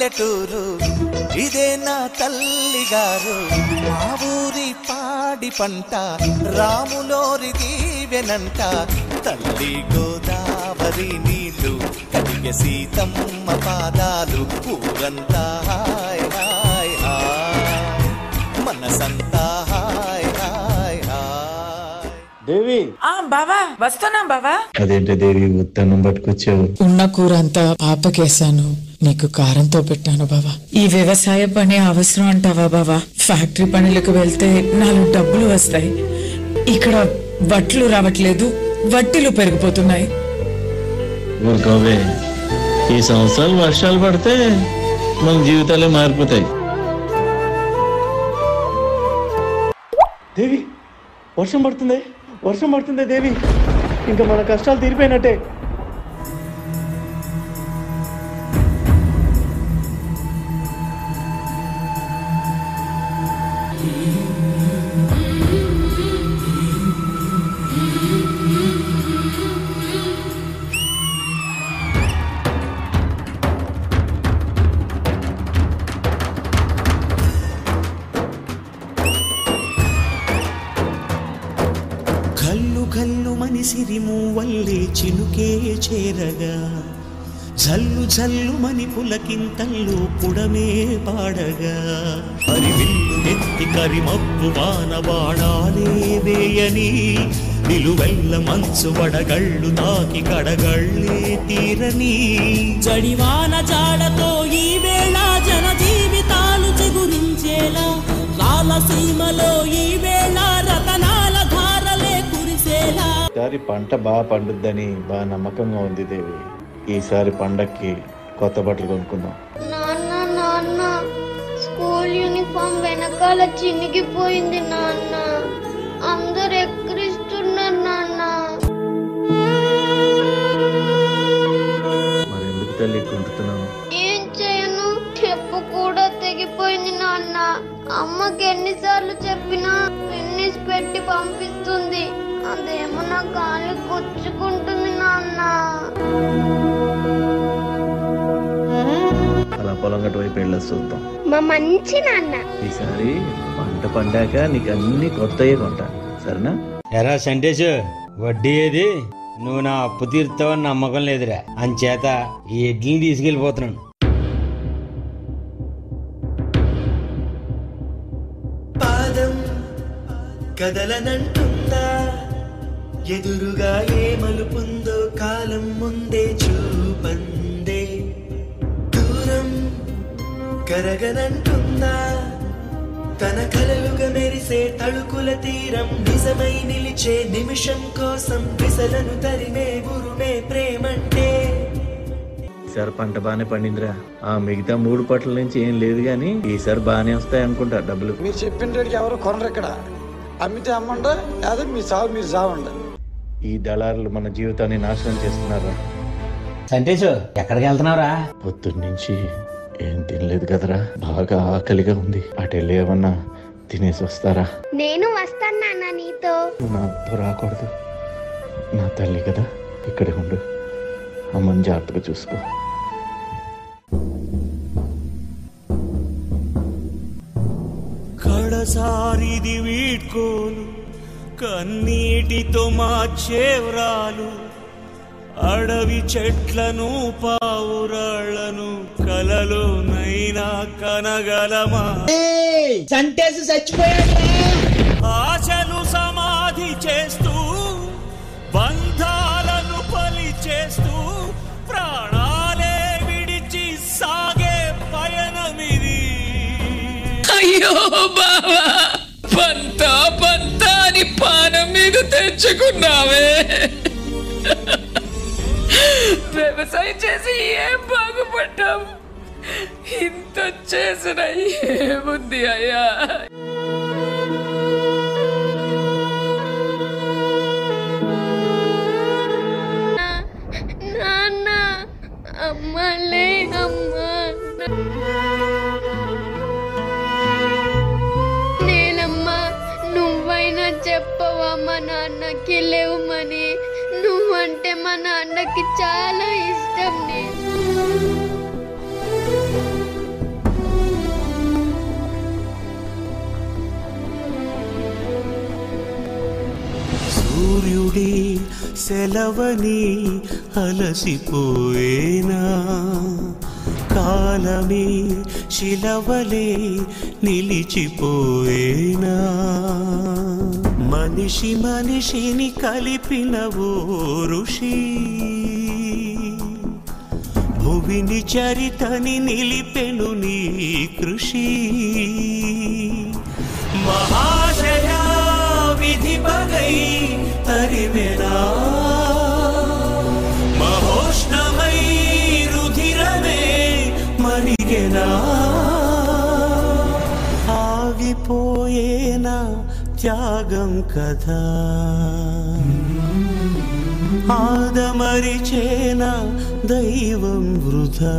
పల్లెటూరు ఇదే నా తల్లి గారు. మా ఊరి పాడి పంట రాములోరి దీవెనంట. తల్లి గోదావరి నీళ్ళు కడిగే సీతమ్మ పాదాలు. ఊరంతా హాయ్ హాయ్ హాయ్, మనసంతా హాయ్ హాయ్ హాయ్. దేవి బావా వస్తున్నా బావా. అదేంటి దేవి ఉత్తన్నం పట్టుకొచ్చావు? ఉన్న కూర అంతా పాపకేసాను, నీకు కారంతో పెట్టాను బావా. ఈ వ్యవసాయ పని అవసరం అంటావా బావా? ఫ్యాక్టరీ పనులకు వెళ్తే 4 డబ్బులు వస్తాయి. ఇక్కడ వడ్లు రావట్లేదు, వడ్డీలు పెరిగిపోతున్నాయి. ఊరుకోవే, ఈ సంవత్సరాలు వర్షాలు పడితే మన జీవితాలే మారిపోతాయి. దేవి వర్షం పడుతుంది దేవి, ఇంకా మన కష్టాలు తీరిపోయినట్టే. కల్లు కల్లు మనిసిరిము వల్లే చినుకే చేరగా, జల్లు జల్లు మని పులకింతల్లు పుడమే పాడగా, హరివిల్లు నెత్తి కరిమప్పు వానవాడాలే వేయని, నిలువెల్ల మంచు వడగళ్ళు తాకి కడగళ్ళే తీరని, జడివాన జాడతో ఈ వేళ జన జీవితాలు చిగురించేలా, రాలసీమలో ఈ వేళ రతనాల ధారలే కురిసేలా. ఈసారి పంట బాగా పండుద్దని బాగా నమ్మకంగా ఉంది దేవి. ఈసారి పండక్కి కొత్త బట్టలు కొనుక్కుందాం. నాన్న స్కూల్ యూనిఫామ్ వెనకాల చినిగిపోయింది నాన్న. అందరు ఎక్కిరిస్తున్నారు నాన్న. మరెందుకు తల్లి కుంటున్నావు? ఏం చేయను, చెప్పు కూడా తెగిపోయింది నాన్న. అమ్మకి ఎన్నిసార్లు చెప్పినా పిన్నిస్ పెట్టి పంపిస్తుంది. అదేమో నా కాళ్ళు గుచ్చుకుంటుంది నాన్న. అలా పొలం గట్టు వైపు వెళ్ళొచ్చు చూద్దాం. మా మంచి నాన్న. ఈసారి పంట పండాక నీకు అన్ని కొత్తయే కొంటా, సరేనా? ఎరా సంటేష్, వడ్డీ ఏది? నువ్వు నా అప్పు తీరుతావని నమ్మకం లేదురా, అంచేత ఈ ఎడ్లని తీసుకెళ్ళిపోతున్నాను. పాదం కదలనంటుందా, ఎదురుగా ఏ మలుపుందో కాలం ముందే చూపందే. దూరం కరగనంటుందా, తన కలలుగా మెరిసే తళుకుల తీరం నిజమై నిలిచే నిమిషం కోసం విసలను తరిమే గురుమే ప్రేమంటే. ఈసారి పంట బాగానే పండిందిరా. ఆ మిగతా 3 పట్ల నుంచి ఏం లేదు గాని ఈసారి బాగానే వస్తాయి అనుకుంటా డబ్బులు. మీరు చెప్పిన రేటుకి ఎవరు కొనరు ఇక్కడ. అమ్మితే అమ్మండి, లేదా మీ సాగు మీరు సావండి. ఈ దళారులు మన జీవితాన్ని నాశనం చేస్తున్నారా. సంటేష్, ఎక్కడికి వెళ్తున్నావురా? పొద్దున్నుంచి ఏం తినలేదు కదరా, బాగా ఆకలిగా ఉంది. అటు వెళ్ళి ఏమన్నా తినేసి వస్తారా? నేను వస్తాను నాన్న నీతో. నాతో రాకూడదు, నా తల్లి కదా, ఇక్కడే ఉండు. అమ్మని జాగ్రత్తగా చూసుకో. కడసారిది వీడ్కోలు, కన్నీటితో మార్చేవ్రాలు, అడవి చెట్లను పావురాళ్లను కలలోనైనా కనగలమా? సంటేసి చచ్చిపోయాడు. ఆశలు సమాధి చేస్తూ, బంధాలను పలి చేస్తూ, ప్రాణాలే విడిచి సాగే పయనమిది. అయ్యో బావా, పంతాని పానం మీద తెచ్చుకున్నావే. వ్యవసాయం చేసి ఏం బాగుపడ్డావు? ఇంత చేసిన ఏముంది అయ్యా? నాన్న అమ్మలే అమ్మ. నేనమ్మా, నువ్వైనా చెప్పవా మా నాన్నకి లేవమని? నువ్వంటే మా నాన్నకి చాలా ఇష్టం. సూర్యుడే సెలవని అలసిపోయేనా, కాలమే శిలవలే నిలిచిపోయేనా, మనిషి మనిషిని కలిపిన ఓ ఋషి, భువిని చరితని నిలిపెను నీ కృషి. మహాశయా విధి పగై తరివెనా, మహోష్ణమై రుధిరమే మరిగెనా, ఆగిపోయేనా త్యాగం కదా, ఆదమరిచేనా దైవం వృధా.